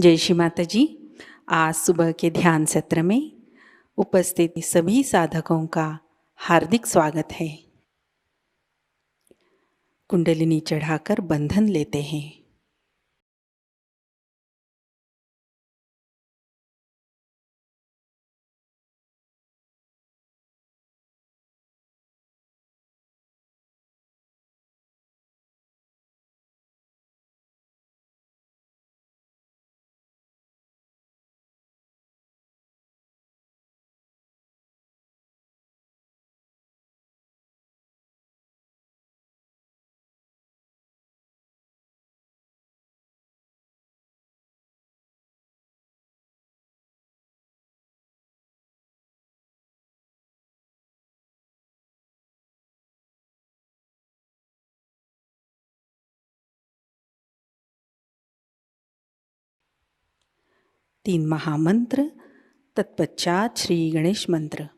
जय श्री माताजी। आज सुबह के ध्यान सत्र में उपस्थित सभी साधकों का हार्दिक स्वागत है। कुंडलिनी चढ़ाकर बंधन लेते हैं। तीन महामंत्र, तत्पश्चात श्री गणेश मंत्र।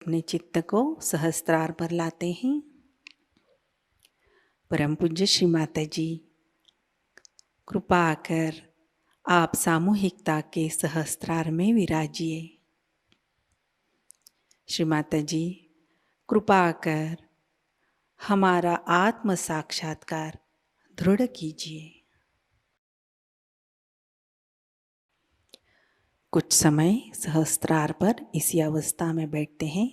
अपने चित्त को सहस्त्रार पर लाते हैं। परम पूज्य श्री माताजी, कृपा कर आप सामूहिकता के सहस्त्रार में विराजिए। श्री माताजी, कृपा कर हमारा आत्म साक्षात्कार दृढ़ कीजिए। कुछ समय सहस्त्रार पर इसी अवस्था में बैठते हैं।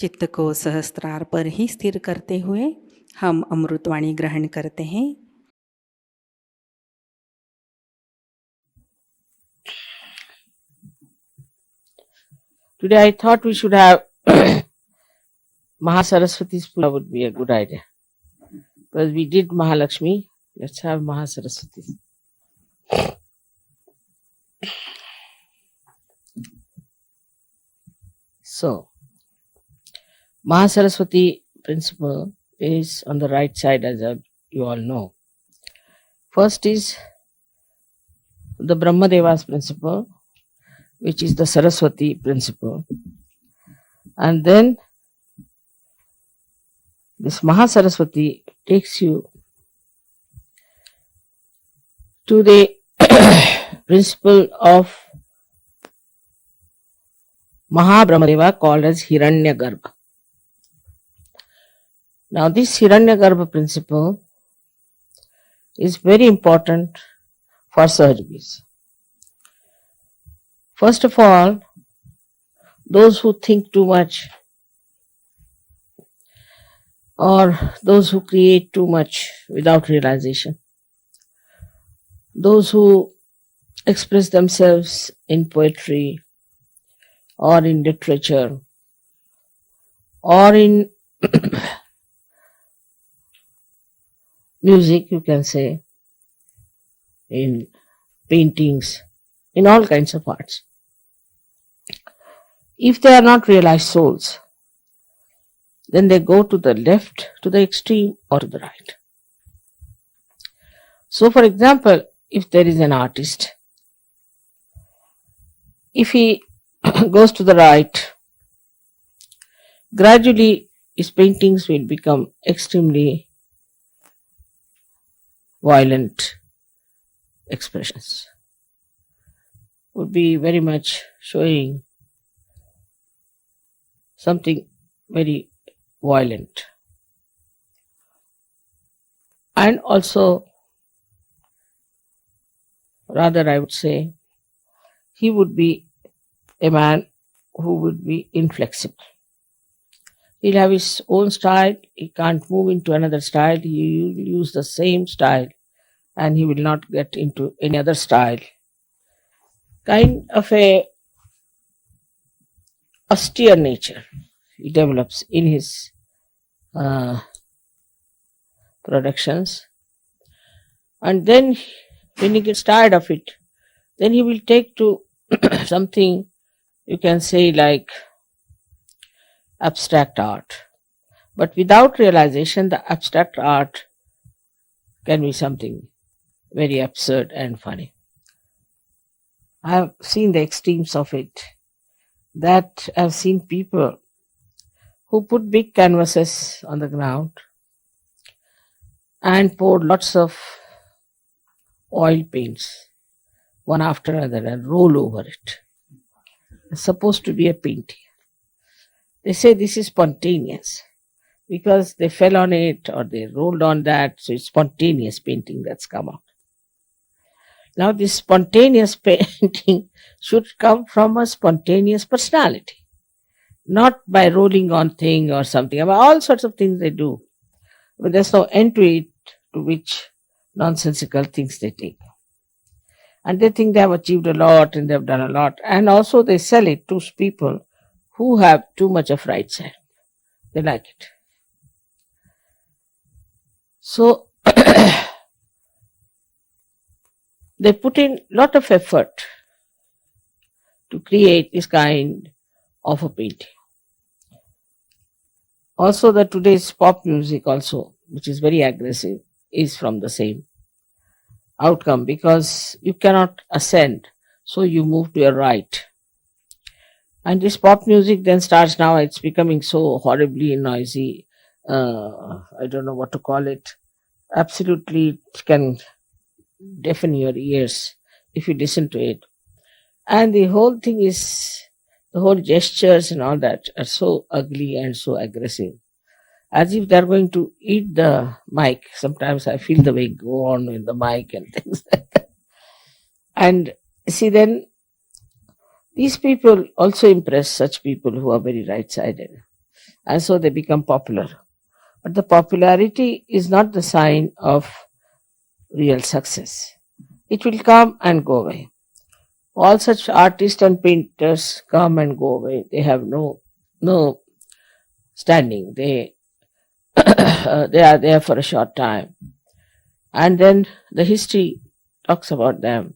चित्त को सहस्त्रार पर ही स्थिर करते हुए हम अमृतवाणी ग्रहण करते हैं। Today I thought we should have Mahasaraswati's Puja would be a good idea. Because we did Mahalakshmi, let's have Mahasaraswati. So, Mahasaraswati principle is on the right side, as you all know. First is the Brahmadeva's principle, which is the Saraswati principle. And then this Mahasaraswati takes you to the principle of Mahabrahmadeva, called as Hiranyagarbha. Now this Hiranyagarbha principle is very important for Sahajayogis. First of all, those who think too much or those who create too much without realization, those who express themselves in poetry or in literature or in music, you can say, in paintings, in all kinds of arts. If they are not realized souls, then they go to the left, to the extreme, or to the right. So, for example, if there is an artist, if he goes to the right, gradually his paintings will become extremely violent expressions, would be very much showing something very violent. And also, rather I would say, he would be a man who would be inflexible. He'll have his own style, he can't move into another style, he will use the same style and he will not get into any other style. Kind of a austere nature he develops in his productions. And then when he gets tired of it, then he will take to something you can say like abstract art. But without realization, the abstract art can be something very absurd and funny. I have seen the extremes of it. That I've seen people who put big canvases on the ground and pour lots of oil paints one after another and roll over it. It's supposed to be a painting. They say this is spontaneous because they fell on it or they rolled on that, so it's spontaneous painting that's come out. Now, this spontaneous painting should come from a spontaneous personality, not by rolling on thing or something. I mean, all sorts of things they do, but there's no end to it, to which nonsensical things they take. And they think they have achieved a lot and they've done a lot. And also they sell it to people who have too much of right side. They like it. So they put in lot of effort to create this kind of a painting. Also, the today's pop music also, which is very aggressive, is from the same outcome, because you cannot ascend, so you move to your right. And this pop music then starts now, it's becoming so horribly noisy. I don't know what to call it. Absolutely, it can deafen your ears if you listen to it. And the whole thing is, the whole gestures and all that are so ugly and so aggressive, as if they're going to eat the mic. Sometimes I feel the way go on with the mic and things like that. And see, then these people also impress such people who are very right-sided, and so they become popular. But the popularity is not the sign of real success. It will come and go away. All such artists and painters come and go away. They have no standing. They they are there for a short time. And then the history talks about them,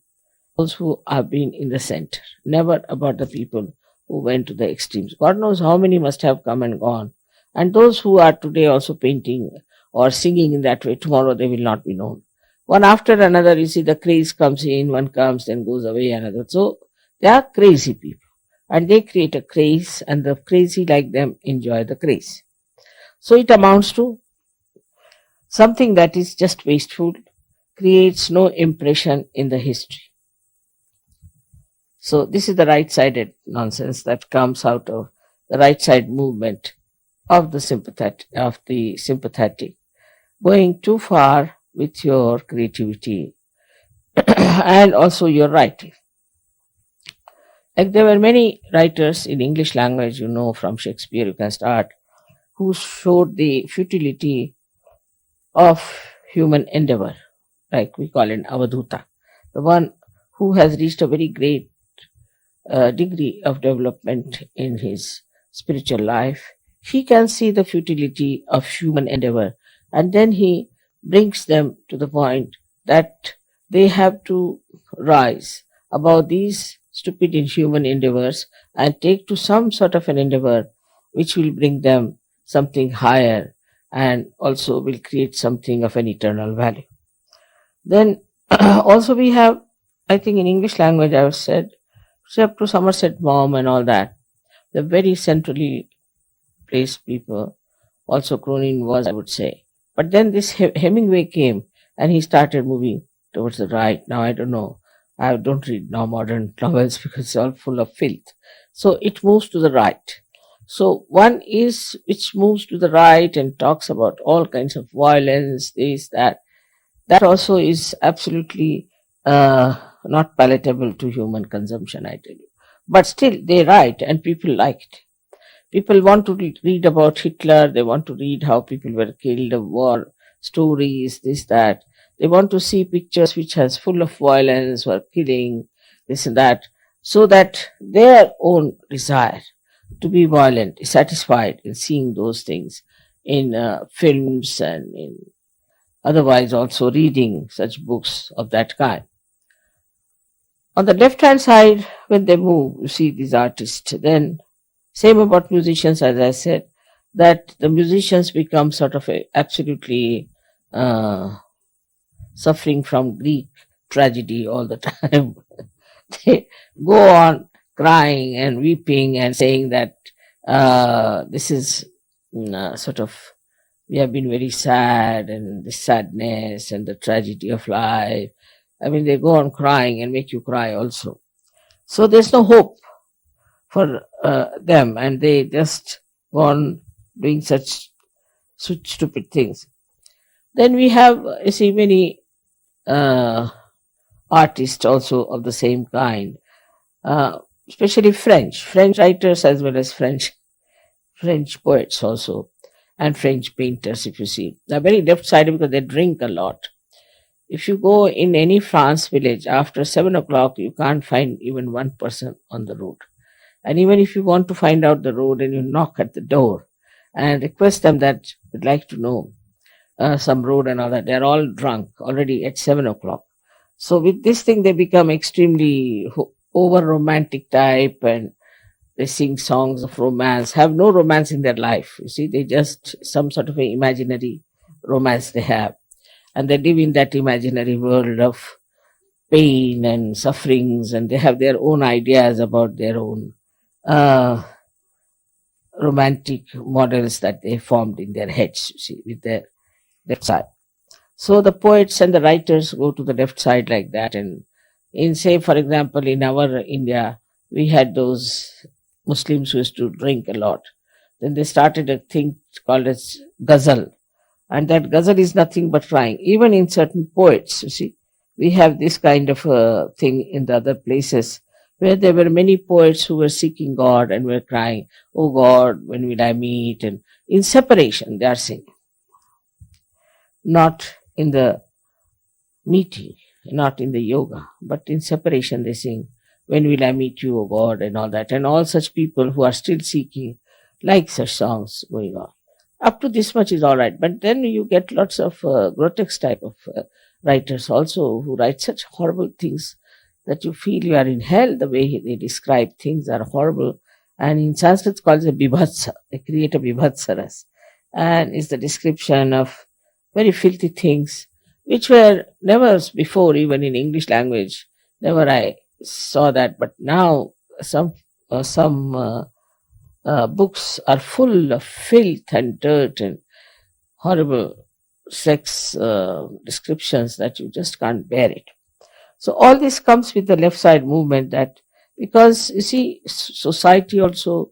those who have been in the center, never about the people who went to the extremes. God knows how many must have come and gone. And those who are today also painting or singing in that way, tomorrow they will not be known. One after another, you see the craze comes in, one comes, then goes away, another. So they are crazy people. And they create a craze, and the crazy like them enjoy the craze. So it amounts to something that is just wasteful, creates no impression in the history. So this is the right-sided nonsense that comes out of the right-side movement of the sympathetic, going too far with your creativity and also your writing. Like there were many writers in English language, from Shakespeare you can start, who showed the futility of human endeavor, like we call it Avadhuta, the one who has reached a very great degree of development in his spiritual life. He can see the futility of human endeavor, and then he brings them to the point that they have to rise above these stupid inhuman endeavors and take to some sort of an endeavor which will bring them something higher and also will create something of an eternal value. Then also we have, I think in English language I have said, except to Somerset Maugham and all that, the very centrally placed people, also Cronin was, I would say. But then this Hemingway came and he started moving towards the right. Now I don't know. I don't read now modern novels because it's all full of filth. So it moves to the right. So one is which moves to the right and talks about all kinds of violence, this, that. That also is absolutely not palatable to human consumption, I tell you. But still they write and people like it. People want to read about Hitler, they want to read how people were killed, war stories, this, that. They want to see pictures which has full of violence or killing, this and that, so that their own desire to be violent, satisfied in seeing those things in films and in otherwise also reading such books of that kind. On the left hand side, when they move, you see these artists. Then, same about musicians, as I said, that the musicians become sort of absolutely suffering from Greek tragedy all the time. They go on crying and weeping and saying that this is sort of, we have been very sad, and the sadness and the tragedy of life. I mean, they go on crying and make you cry also. So there's no hope for them, and they just go on doing such stupid things. Then we have, you see, many artists also of the same kind, especially French writers as well as French poets also, and French painters, if you see. They're very left-sided because they drink a lot. If you go in any France village, after 7 o'clock, you can't find even one person on the road. And even if you want to find out the road and you knock at the door and request them that you'd like to know some road and all that, they're all drunk already at 7 o'clock. So with this thing, they become extremely over-romantic type, and they sing songs of romance, have no romance in their life. You see, they just some sort of an imaginary romance they have. And they live in that imaginary world of pain and sufferings, and they have their own ideas about their own romantic models that they formed in their heads, you see, with their left side. So the poets and the writers go to the left side like that. And in, say, for example, in our India, we had those Muslims who used to drink a lot. Then they started a thing called as ghazal. And that ghazal is nothing but crying. Even in certain poets, you see, we have this kind of a thing in the other places where there were many poets who were seeking God and were crying, "Oh God, when will I meet?" And in separation, they are singing. Not in the meeting, not in the yoga, but in separation they sing, "When will I meet you, O God?" and all that. And all such people who are still seeking like such songs going on. Up to this much is all right. But then you get lots of grotesque type of writers also who write such horrible things that you feel you are in hell. The way they describe things are horrible. And in Sanskrit it's called a bibhatsa. They create a bibhatsaras. And it's the description of very filthy things which were never before, even in English language, never I saw that. But now some books are full of filth and dirt and horrible sex descriptions that you just can't bear it. So all this comes with the left side movement, that because you see, society also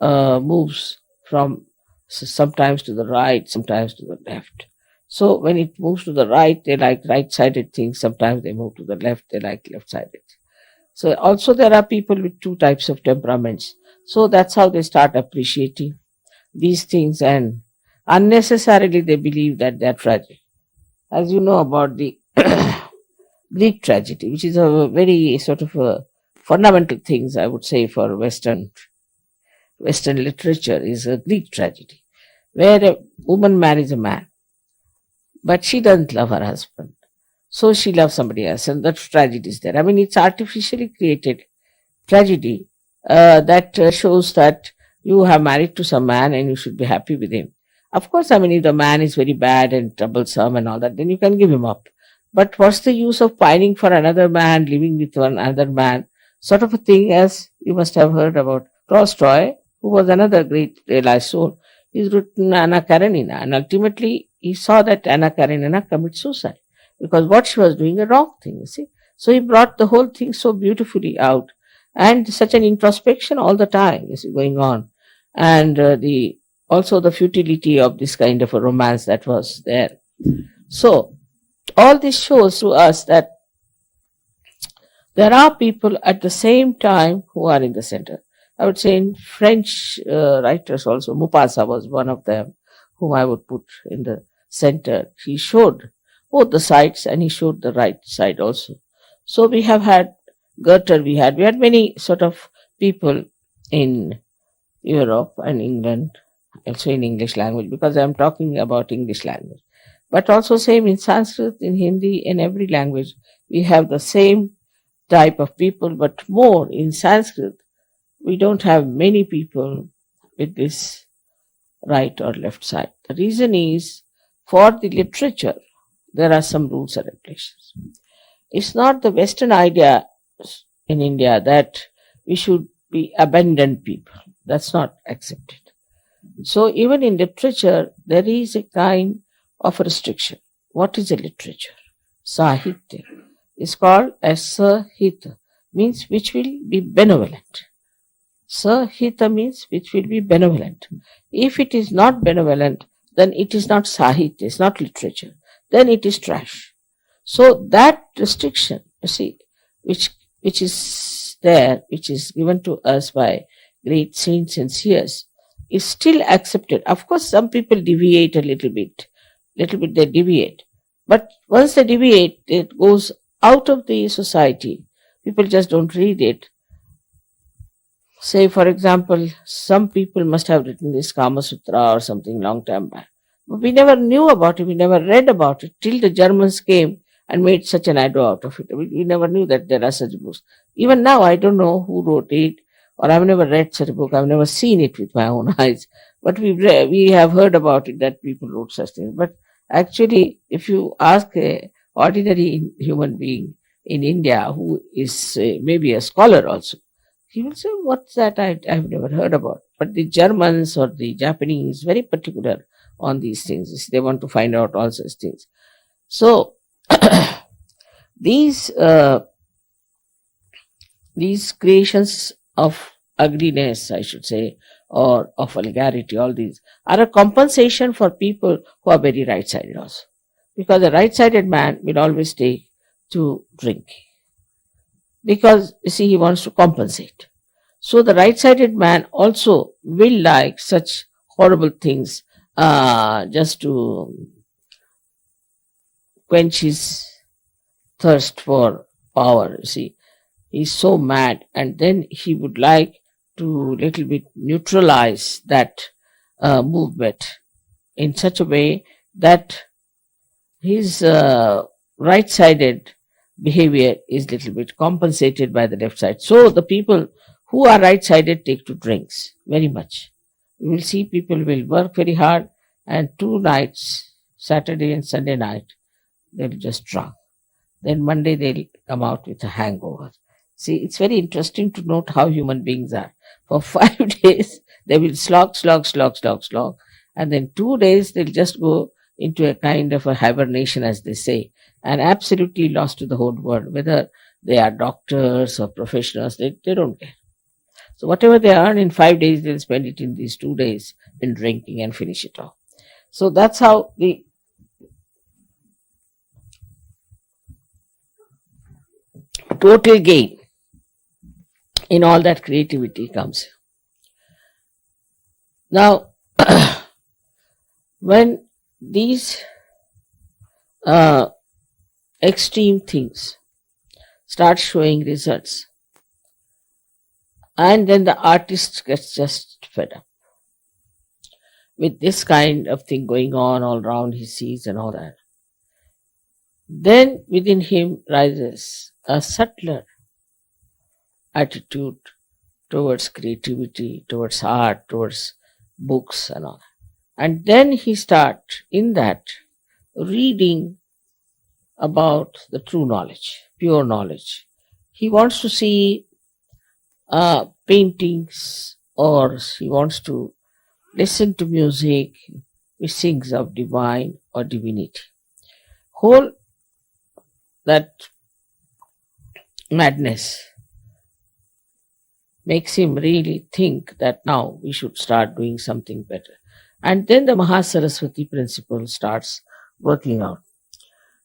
moves from sometimes to the right, sometimes to the left. So when it moves to the right, they like right-sided things. Sometimes they move to the left, they like left-sided. So also there are people with two types of temperaments. So that's how they start appreciating these things, and unnecessarily they believe that they're tragic. As you know about the Greek tragedy, which is a very sort of a fundamental things, I would say, for Western literature, is a Greek tragedy, where a woman marries a man, but she doesn't love her husband. So she loves somebody else, and that tragedy is there. I mean, it's artificially created tragedy that shows that you have married to some man and you should be happy with him. Of course, I mean, if the man is very bad and troublesome and all that, then you can give him up. But what's the use of pining for another man, living with another man, sort of a thing, as you must have heard about Tolstoy, who was another great realized soul. He's written Anna Karenina, and ultimately he saw that Anna Karenina commit suicide because what she was doing a wrong thing, you see. So he brought the whole thing so beautifully out, and such an introspection all the time is going on, and also the futility of this kind of a romance that was there. So all this shows to us that there are people at the same time who are in the center. I would say in French writers also, Maupassant was one of them whom I would put in the center. He showed both the sides and he showed the right side also. So we have had Goethe, we had many sort of people in Europe and England, also in English language, because I'm talking about English language. But also same in Sanskrit, in Hindi, in every language, we have the same type of people, but more in Sanskrit, we don't have many people with this right or left side. The reason is, for the literature, there are some rules and regulations. It's not the Western idea in India that we should be abandoned people. That's not accepted. So even in literature, there is a kind of restriction. What is a literature? Sahitya is called as Sahita, means which will be benevolent. Sahita means which will be benevolent. If it is not benevolent, then it is not Sahitya, it's not literature. Then it is trash. So that restriction, you see, which is there, which is given to us by great saints and seers, is still accepted. Of course, some people deviate a little bit they deviate. But once they deviate, it goes out of the society. People just don't read it. Say, for example, some people must have written this Kama Sutra or something long time back. But we never knew about it, we never read about it till the Germans came and made such an ado out of it. We never knew that there are such books. Even now, I don't know who wrote it, or I've never read such a book. I've never seen it with my own eyes. But we have heard about it, that people wrote such things. But actually, if you ask a ordinary human being in India who is maybe a scholar also, he will say, what's that? I've never heard about. But the Germans or the Japanese, very particular on these things. They want to find out all such things. So, these creations of ugliness, I should say, or of vulgarity, all these are a compensation for people who are very right-sided also. Because a right-sided man will always take to drink. Because, you see, he wants to compensate. So the right-sided man also will like such horrible things just to quench his thirst for power. You see, he's so mad, and then he would like to little bit neutralize that movement in such a way that his right-sided behavior is little bit compensated by the left side. So the people who are right-sided take to drinks very much. You will see people will work very hard, and 2 nights, Saturday and Sunday night, they'll just drunk. Then Monday they'll come out with a hangover. See, it's very interesting to note how human beings are. For 5 days, they will slog, and then 2 days they'll just go into a kind of a hibernation, as they say, and absolutely lost to the whole world. Whether they are doctors or professionals, they don't care. So whatever they earn in 5 days, they'll spend it in these 2 days in drinking and finish it off. So that's how the total gain in all that creativity comes. Now, when these extreme things start showing results, and then the artist gets just fed up with this kind of thing going on all around, he sees and all that, then within him rises a subtler attitude towards creativity, towards art, towards books and all. And then he starts in that reading about the true knowledge, pure knowledge. He wants to see paintings, or he wants to listen to music which sings of divine or divinity. Whole that madness makes him really think that now we should start doing something better. And then the Mahasaraswati principle starts working out.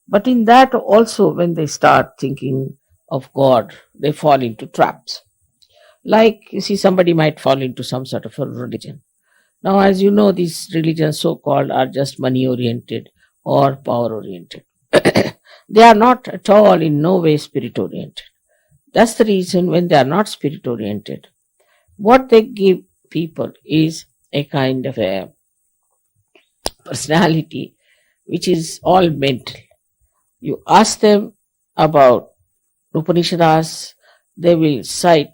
But in that also, when they start thinking of God, they fall into traps. Like, you see, somebody might fall into some sort of a religion. Now, as you know, these religions so-called are just money-oriented or power-oriented. They are not at all, in no way, spirit-oriented. That's the reason when they are not spirit-oriented, what they give people is a kind of a personality which is all mental. You ask them about Upanishads, they will cite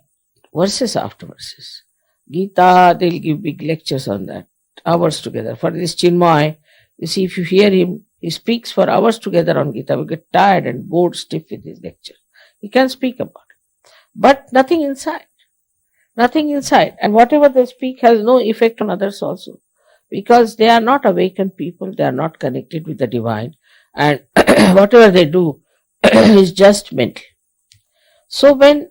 verses after verses. Gita, they'll give big lectures on that, hours together. For this Chinmay, you see, if you hear him, he speaks for hours together on Gita. We get tired and bored stiff with his lecture. He can speak about it. But nothing inside. Nothing inside. And whatever they speak has no effect on others also. Because they are not awakened people, they are not connected with the divine. And whatever they do is just mental. So when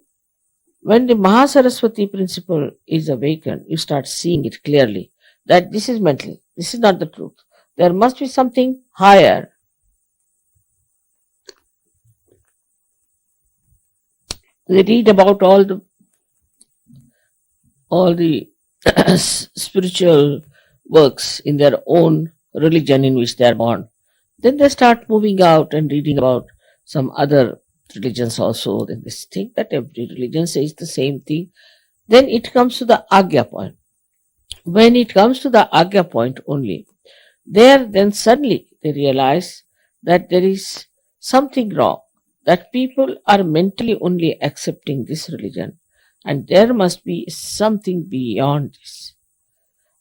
the Mahasaraswati principle is awakened, you start seeing it clearly that this is mental. This is not the truth. There must be something higher. They read about all the spiritual works in their own religion in which they are born. Then they start moving out and reading about some other religions also. Then they think that every religion says the same thing. Then it comes to the Agya point. When it comes to the Agya point only, then suddenly they realize that there is something wrong, that people are mentally only accepting this religion, and there must be something beyond this.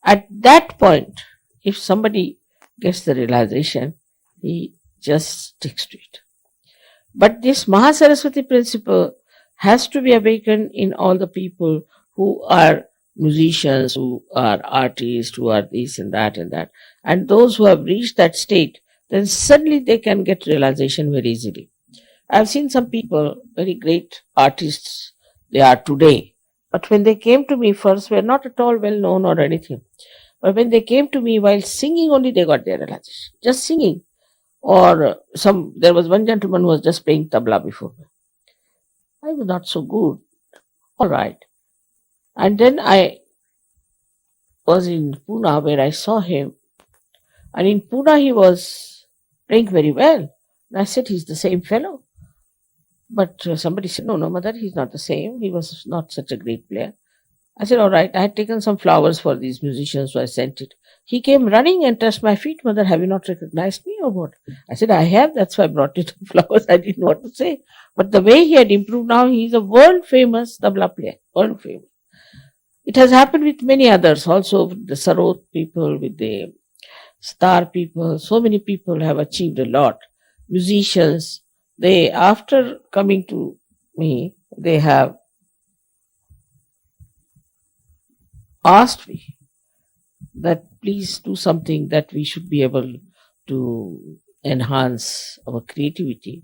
At that point, if somebody gets the realization, he just sticks to it. But this Mahasaraswati principle has to be awakened in all the people who are musicians, who are artists, who are this and that and that. And those who have reached that state, then suddenly they can get realization very easily. I've seen some people, very great artists they are today, but when they came to me first, were not at all well known or anything. But when they came to me while singing only, they got their realization. Just singing. Or there was one gentleman who was just playing tabla before me. I was not so good. All right. And then I was in Pune where I saw him. And in Pune he was playing very well. And I said, he's the same fellow. But somebody said, no, mother, he's not the same. He was not such a great player. I said, all right. I had taken some flowers for these musicians, so I sent it. He came running and touched my feet. Mother, have you not recognized me or what? I said, I have. That's why I brought you the flowers. I didn't know what to say. But the way he had improved now, he's a world famous tabla player. World famous. It has happened with many others also, with the Sarot people, with the star people. So many people have achieved a lot. Musicians, they, after coming to me, they have asked me that please do something that we should be able to enhance our creativity.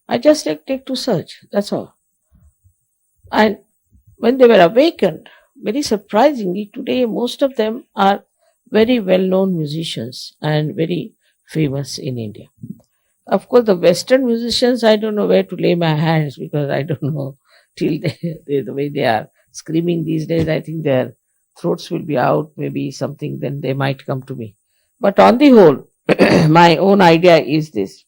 I just take to search, that's all. And when they were awakened, very surprisingly, today most of them are very well-known musicians and very famous in India. Of course, the Western musicians, I don't know where to lay my hands because I don't know till the way they are screaming these days. I think their throats will be out, maybe something, then they might come to me. But on the whole, my own idea is this.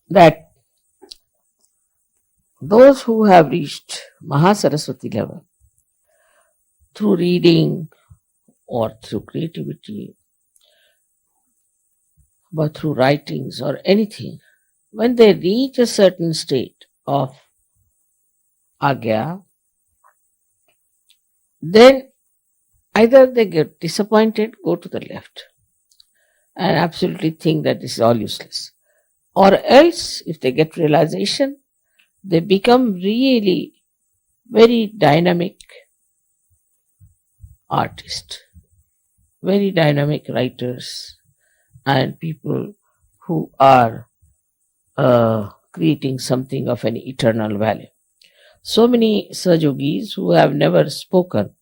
That those who have reached Mahasaraswati level through reading or through creativity, but through writings or anything, when they reach a certain state of Agya, then either they get disappointed, go to the left, and absolutely think that this is all useless. Or else, if they get realization, they become really very dynamic artists, very dynamic writers, and people who are creating something of an eternal value. So many Sahajogis who have never spoken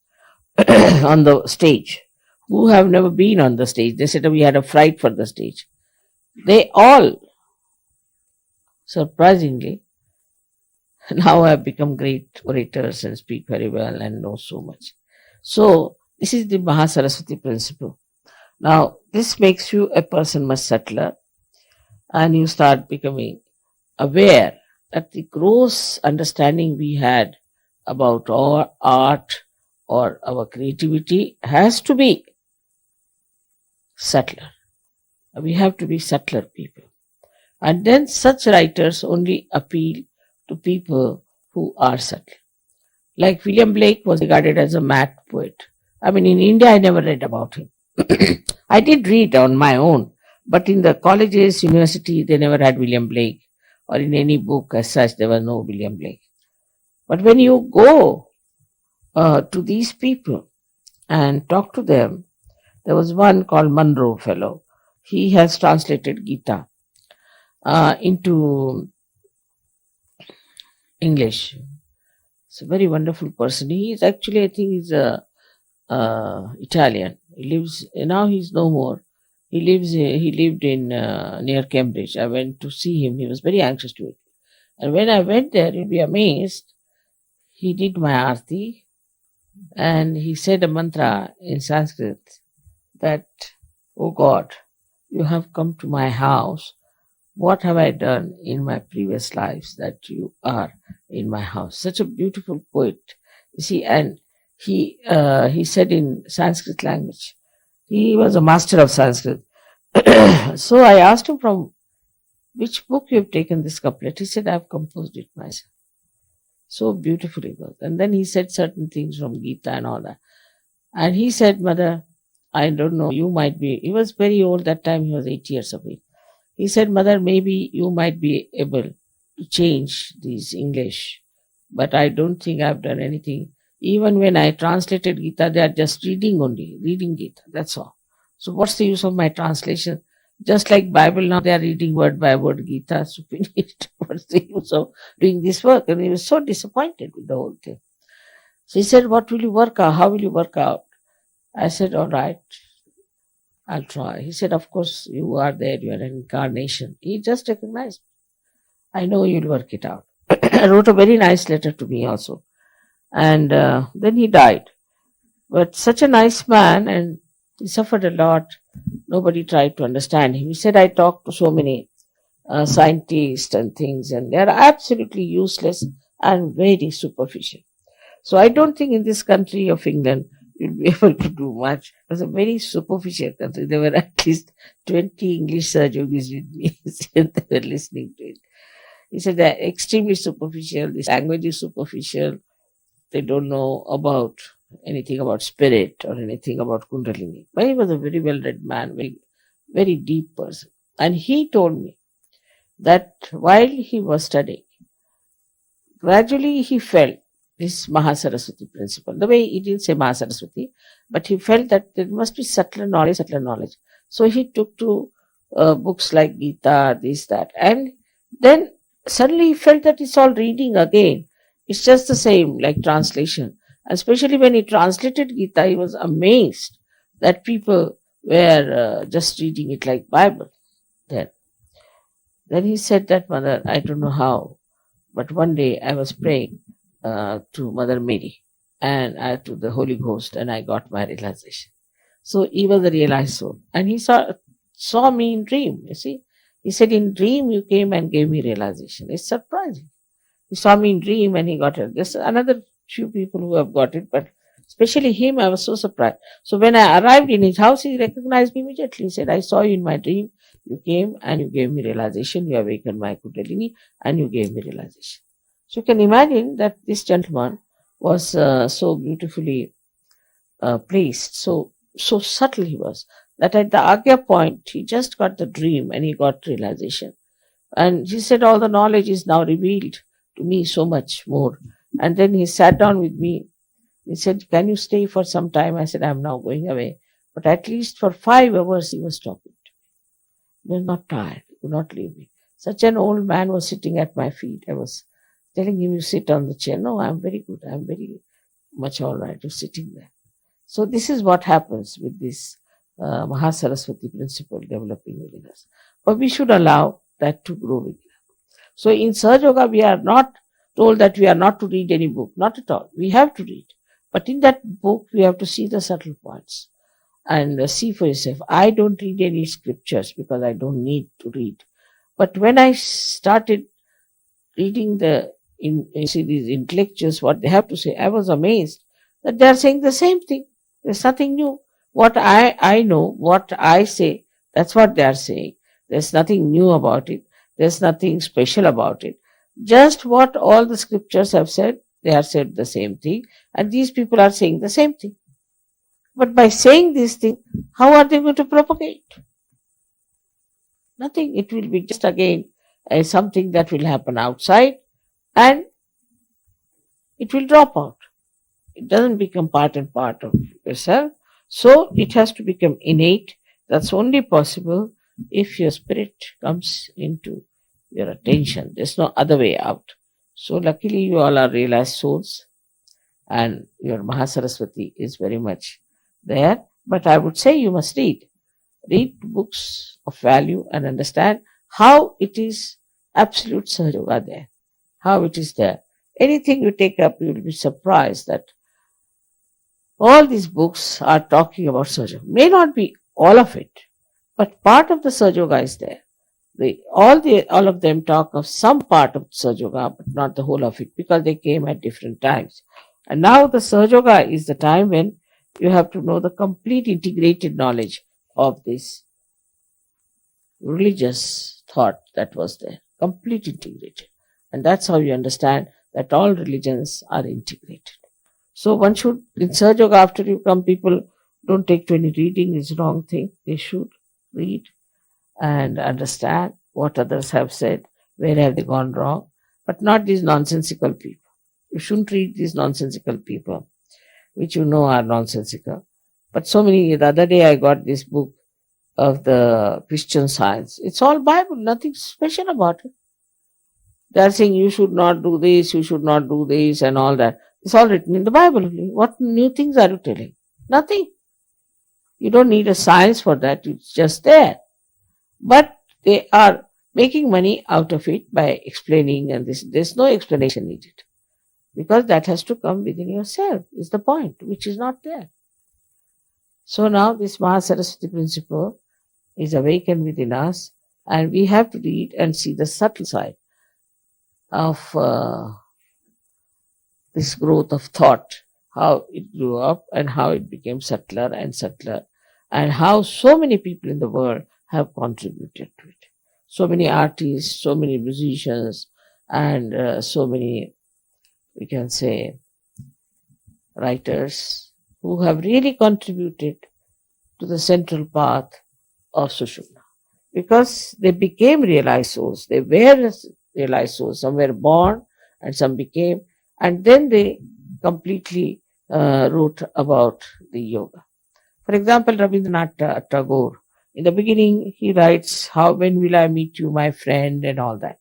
on the stage, who have never been on the stage, they said we had a fright for the stage. They all, surprisingly, now have become great orators and speak very well and know so much. So, this is the Mahasaraswati principle. Now, this makes you a person much subtler and you start becoming aware that the gross understanding we had about our art or our creativity has to be subtler. We have to be subtler people. And then such writers only appeal to people who are subtle. Like William Blake was regarded as a mad poet. I mean, in India, I never read about him. I did read on my own, but in the colleges, university, they never had William Blake, or in any book as such, there was no William Blake. But when you go to these people and talk to them, there was one called Munro fellow. He has translated Gita into English. He's a very wonderful person. He is actually, I think, he's a Italian. He lives now. He's no more. He lived in near Cambridge. I went to see him. He was very anxious to it. And when I went there, you'll be amazed. He did my arti, and he said a mantra in Sanskrit that, "Oh God, you have come to my house. What have I done in my previous lives that you are in my house?" Such a beautiful poet, you see. And he said in Sanskrit language. He was a master of Sanskrit. So I asked him, from which book you have taken this couplet? He said, I have composed it myself. So beautiful it was. And then he said certain things from Gita and all that. And he said, Mother, I don't know, you might be, he was very old that time, he was 8 years of age. He said, Mother, maybe you might be able to change these English, but I don't think I've done anything. Even when I translated Gita, they are just reading Gita, that's all. So what's the use of my translation? Just like Bible now, they are reading word by word Gita. So what's the use of doing this work? And he was so disappointed with the whole thing. So he said, what will you work out? How will you work out? I said, all right, I'll try. He said, of course, you are there, you are an incarnation. He just recognized, I know you'll work it out. I wrote a very nice letter to me also. And then he died. But such a nice man, and he suffered a lot. Nobody tried to understand him. He said, I talked to so many scientists and things, and they are absolutely useless and very superficial. So I don't think in this country of England, you'll be able to do much. It was a very superficial country. There were at least 20 English Sahajogis with me, and they were listening to it. He said they're extremely superficial. This language is superficial. They don't know about anything about spirit or anything about Kundalini. But he was a very well-read man, very, very deep person. And he told me that while he was studying, gradually he felt this Mahasaraswati principle. The way he didn't say Mahasaraswati, but he felt that there must be subtler knowledge. So he took to books like Gita, this, that. And then suddenly he felt that it's all reading again. It's just the same, like translation. Especially when he translated Gita, he was amazed that people were just reading it like Bible. Then he said that, Mother, I don't know how, but one day I was praying to Mother Mary and to the Holy Ghost, and I got my realization. So he was a realized soul. And he saw me in dream, you see. He said, in dream you came and gave me realization. It's surprising. He saw me in dream and he got it. There's another few people who have got it, but especially him, I was so surprised. So when I arrived in his house, he recognized me immediately. He said, I saw you in my dream. You came and you gave me realization. You awakened my Kundalini and you gave me realization. So you can imagine that this gentleman was so beautifully placed, so subtle he was, that at the Agya point, he just got the dream and he got realization. And he said, all the knowledge is now revealed to me so much more. And then he sat down with me. He said, can you stay for some time? I said, I'm now going away. But at least for 5 hours, he was talking to me. He was not tired. He would not leave me. Such an old man was sitting at my feet. I was telling him, you sit on the chair. No, I'm very good. I'm very much all right. You're sitting there. So this is what happens with this Mahasaraswati principle developing within us. But we should allow that to grow within us. So in Sahajayoga, we are not told that we are not to read any book. Not at all. We have to read. But in that book, we have to see the subtle points and see for yourself. I don't read any scriptures because I don't need to read. But when I started reading you see these intellectuals, what they have to say, I was amazed that they are saying the same thing. There's nothing new. What I know, what I say, that's what they are saying. There's nothing new about it. There's nothing special about it. Just what all the scriptures have said, they have said the same thing, and these people are saying the same thing. But by saying these things, how are they going to propagate? Nothing. It will be just again something that will happen outside, and it will drop out. It doesn't become part and part of yourself. So it has to become innate. That's only possible if your spirit comes into your attention. There's no other way out. So luckily you all are realized souls, and your Mahasaraswati is very much there. But I would say you must read. Read books of value and understand how it is absolute Sahajayoga there. How it is there. Anything you take up, you will be surprised that all these books are talking about Sahajayoga. May not be all of it, but part of the Sahajayoga is there. All of them talk of some part of Sahajayoga, but not the whole of it, because they came at different times. And now the Sahajayoga is the time when you have to know the complete integrated knowledge of this religious thought that was there. Complete integrated. And that's how you understand that all religions are integrated. So one should, in Sahajayoga, after you come, people don't take to any reading, is wrong thing. They should read and understand what others have said, where have they gone wrong, but not these nonsensical people. You shouldn't read these nonsensical people, which you know are nonsensical. But the other day I got this book of the Christian Science. It's all Bible, nothing special about it. They are saying you should not do this, you should not do this and all that. It's all written in the Bible. What new things are you telling? Nothing. You don't need a science for that. It's just there. But they are making money out of it by explaining, and there's no explanation needed. Because that has to come within yourself, is the point, which is not there. So now this Mahasaraswati principle is awakened within us, and we have to read and see the subtle side of this growth of thought, how it grew up and how it became subtler and subtler, and how so many people in the world have contributed to it. So many artists, so many musicians, and so many, we can say, writers who have really contributed to the central path of Sushumna. Because they became realized souls. They were realized souls. Some were born and some became. And then they completely wrote about the yoga. For example, Rabindranath Tagore, in the beginning, he writes, when will I meet you, my friend, and all that.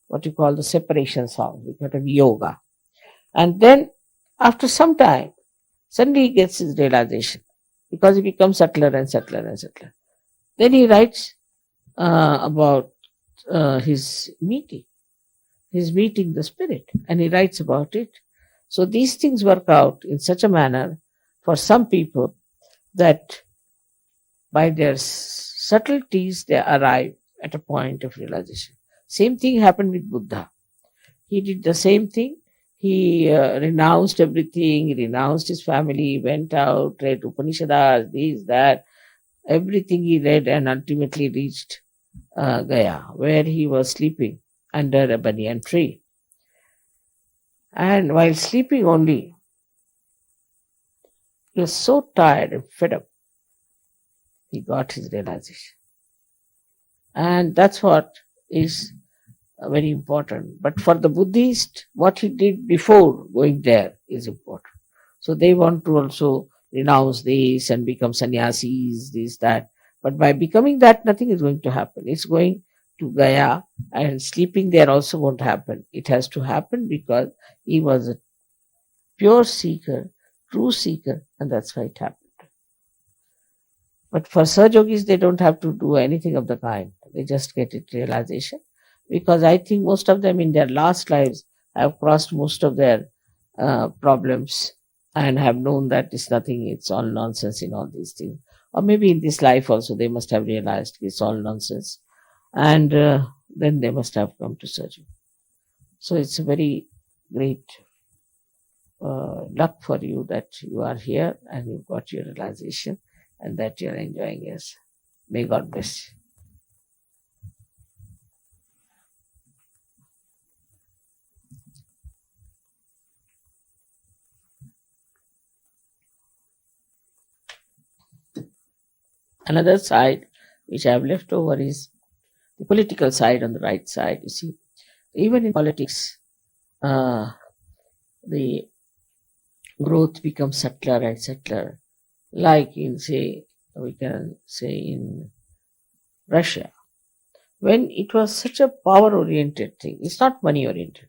What you call the separation song, because of yoga. And then, after some time, suddenly he gets his realization, because he becomes subtler and subtler and subtler. Then he writes about his meeting the spirit, and he writes about it. So these things work out in such a manner for some people that by their subtleties they arrive at a point of realization. Same thing happened with Buddha. He did the same thing. He renounced everything. He renounced his family, went out, read Upanishads, this, that, everything he read, and ultimately reached Gaya, where he was sleeping under a banyan tree. And while sleeping only, he was so tired and fed up, he got his realization. And that's what is very important. But for the Buddhist, what he did before going there is important. So they want to also renounce this and become sannyasis, this, that. But by becoming that, nothing is going to happen. It's going to Gaya, and sleeping there also won't happen. It has to happen because he was a pure seeker, true seeker, and that's why it happened. But for Sahajogis, they don't have to do anything of the kind. They just get it realization. Because I think most of them in their last lives have crossed most of their problems and have known that it's nothing, it's all nonsense in all these things. Or maybe in this life also they must have realized it's all nonsense. And then they must have come to Sahajayoga. So it's a very great luck for you that you are here and you've got your realization and that you're enjoying this. May God bless you. Another side which I have left over is the political side on the right side. You see, even in politics, the growth becomes subtler and subtler. Like in, say, we can say in Russia, when it was such a power oriented thing, it's not money oriented.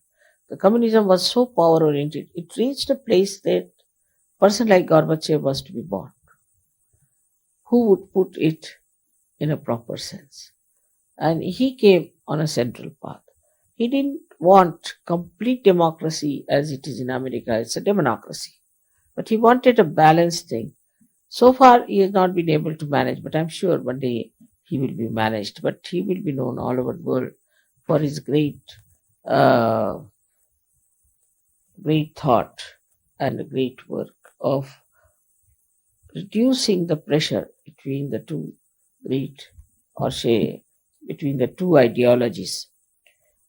The communism was so power oriented, it reached a place that a person like Gorbachev was to be born. Who would put it in a proper sense? And he came on a central path. He didn't want complete democracy as it is in America, it's a democracy. But he wanted a balanced thing. So far, he has not been able to manage, but I'm sure one day he will be managed. But he will be known all over the world for his great thought and great work of reducing the pressure between the two great, or say, between the two ideologies.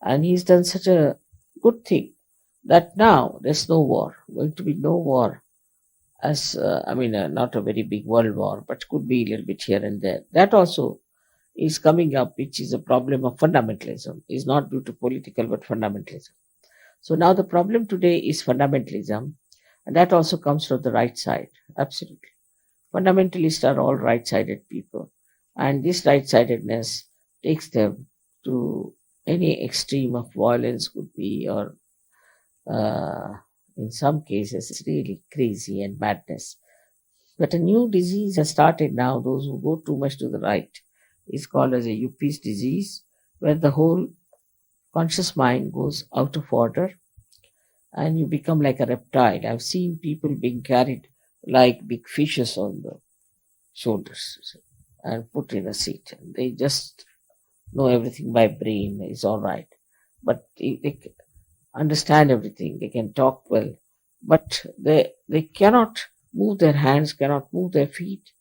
And he's done such a good thing that now there's no war, going to be no war. As not a very big world war, but could be a little bit here and there. That also is coming up, which is a problem of fundamentalism. It's not due to political, but fundamentalism. So now the problem today is fundamentalism, and that also comes from the right side. Absolutely. Fundamentalists are all right-sided people, and this right-sidedness takes them to any extreme of violence, could be, or in some cases, it's really crazy and madness. But a new disease has started now, those who go too much to the right. It's called as a Yuppies disease, where the whole conscious mind goes out of order and you become like a reptile. I've seen people being carried like big fishes on the shoulders and put in a seat. They just know everything by brain, it's all right. But they understand everything, they can talk well, but they cannot move their hands, cannot move their feet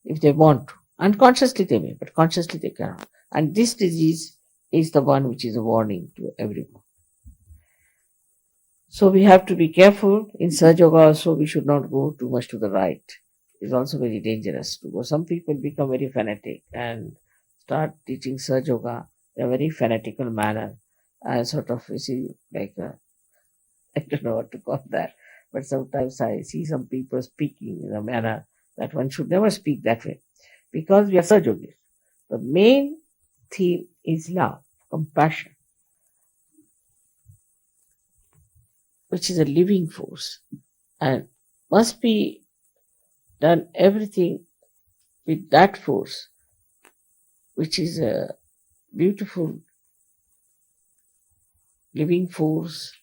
if they want to. Unconsciously they may, but consciously they cannot. And this disease is the one which is a warning to everyone. So we have to be careful. In Sahajayoga also, we should not go too much to the right. It's also very dangerous to go. Some people become very fanatic and start teaching Sahajayoga in a very fanatical manner. And sort of, you see, like I don't know what to call that, but sometimes I see some people speaking in a manner that one should never speak that way, because we are Sahajogis. The main theme is love, compassion, which is a living force and must be done everything with that force, which is a beautiful living force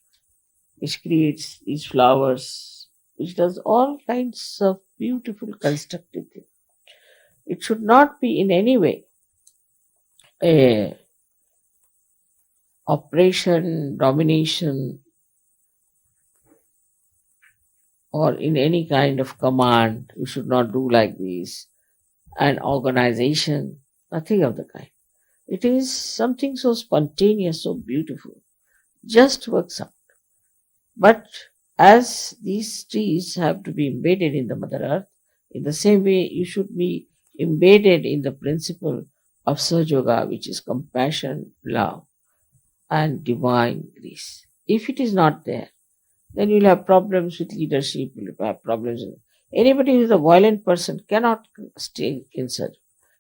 which creates these flowers, which does all kinds of beautiful constructive things. It should not be in any way a oppression, domination, or in any kind of command. You should not do like this. An organization, nothing of the kind. It is something so spontaneous, so beautiful, just works out. But as these trees have to be embedded in the Mother Earth, in the same way you should be embedded in the principle of Sahajayoga, which is compassion, love, and divine grace. If it is not there, then you'll have problems with leadership, you'll have problems. Anybody who is a violent person cannot stay in Sahajayoga.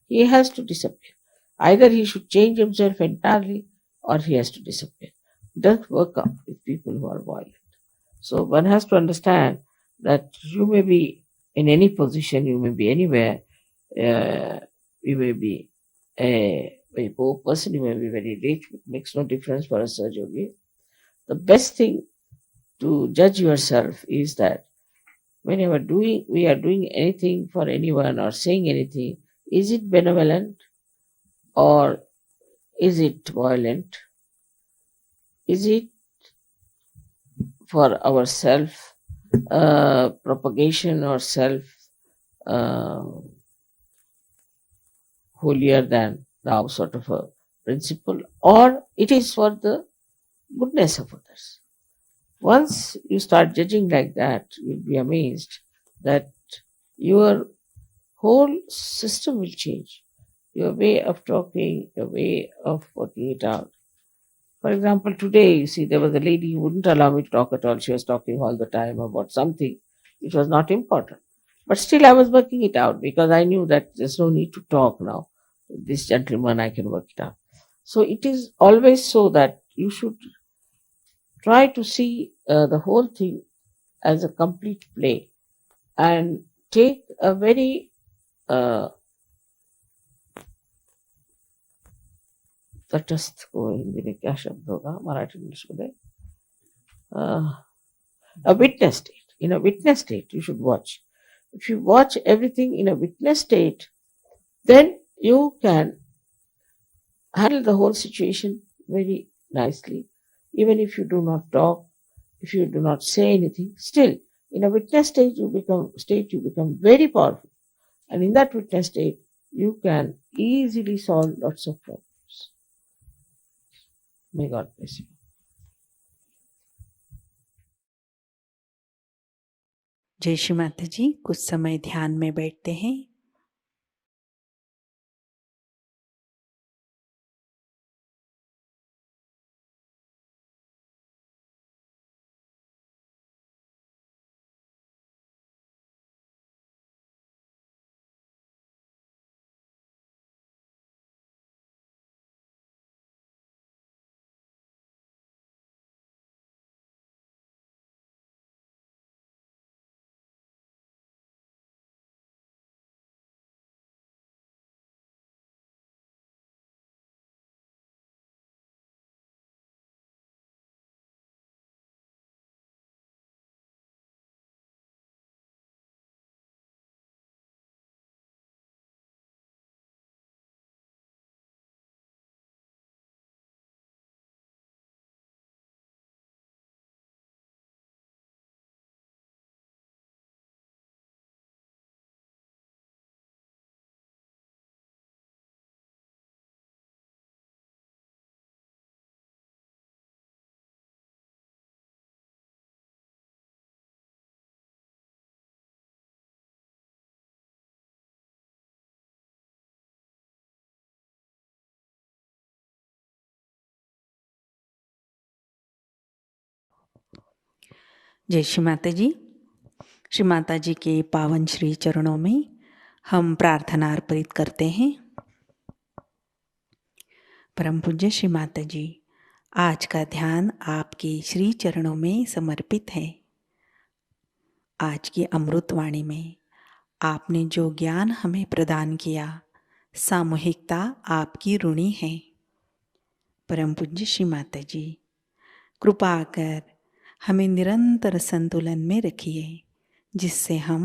He has to disappear. Either he should change himself entirely or he has to disappear. It doesn't work out with people who are violent. So one has to understand that you may be in any position, you may be anywhere, you may be a very poor person, you may be very rich, it makes no difference for a Sahajayogi. The best thing to judge yourself is that whenever we are doing anything for anyone or saying anything, is it benevolent or is it violent? Is it for our self propagation or self uh, holier than thou sort of a principle, or it is for the goodness of others. Once you start judging like that, you'll be amazed that your whole system will change. Your way of talking, your way of working it out. For example, today, you see, there was a lady who wouldn't allow me to talk at all. She was talking all the time about something which was not important. But still, I was working it out because I knew that there's no need to talk now. This gentleman, I can work it out. So it is always so that you should try to see the whole thing as a complete play and take a very तटस्थ को हिंदी में क्या शब्द होगा Marathi English में a witness state. In a witness state, you should watch. If you watch everything in a witness state, then you can handle the whole situation very nicely. Even if you do not talk, if you do not say anything, still in a witness state you become very powerful. And in that witness state, you can easily solve lots of problems. May God bless you. जय श्री माता जी। कुछ समय ध्यान में बैठते हैं। जय श्री माता जी। श्री माता जी के पावन श्री चरणों में हम प्रार्थना अर्पित करते हैं। परम पूज्य श्री माता जी, आज का ध्यान आपके श्री चरणों में समर्पित है। आज की अमृतवाणी में आपने जो ज्ञान हमें प्रदान किया, सामूहिकता आपकी ऋणी है। परम पूज्य श्री माता जी, कृपा कर हमें निरंतर संतुलन में रखिए, जिससे हम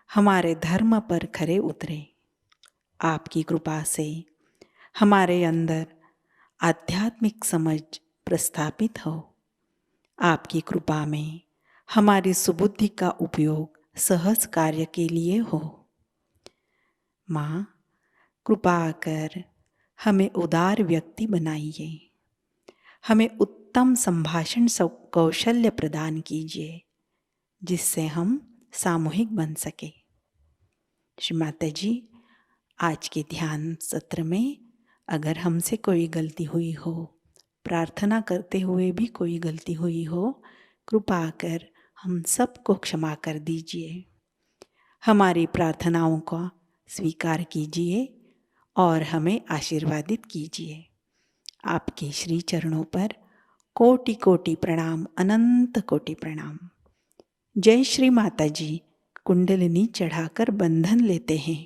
हमारे धर्म पर खरे उतरे। आपकी कृपा से हमारे अंदर आध्यात्मिक समझ प्रस्थापित हो। आपकी कृपा में हमारी सुबुद्धि का उपयोग सहज कार्य के लिए हो। माँ, कृपा कर हमें उदार व्यक्ति बनाइए। हमें उत्तम संभाषण कौशल्य प्रदान कीजिए, जिससे हम सामूहिक बन सके। श्री माता जी, आज के ध्यान सत्र में अगर हमसे कोई गलती हुई हो, प्रार्थना करते हुए भी कोई गलती हुई हो, कृपा कर हम सबको क्षमा कर दीजिए। हमारी प्रार्थनाओं का स्वीकार कीजिए और हमें आशीर्वादित कीजिए। आपके श्री चरणों पर कोटि कोटि प्रणाम, अनंत कोटि प्रणाम। जय श्री माता जी। कुंडलिनी चढ़ाकर बंधन लेते हैं।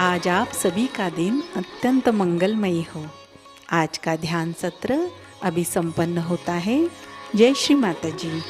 आज आप सभी का दिन अत्यंत मंगलमयी हो। आज का ध्यान सत्र अभी संपन्न होता है। जय श्री माता जी।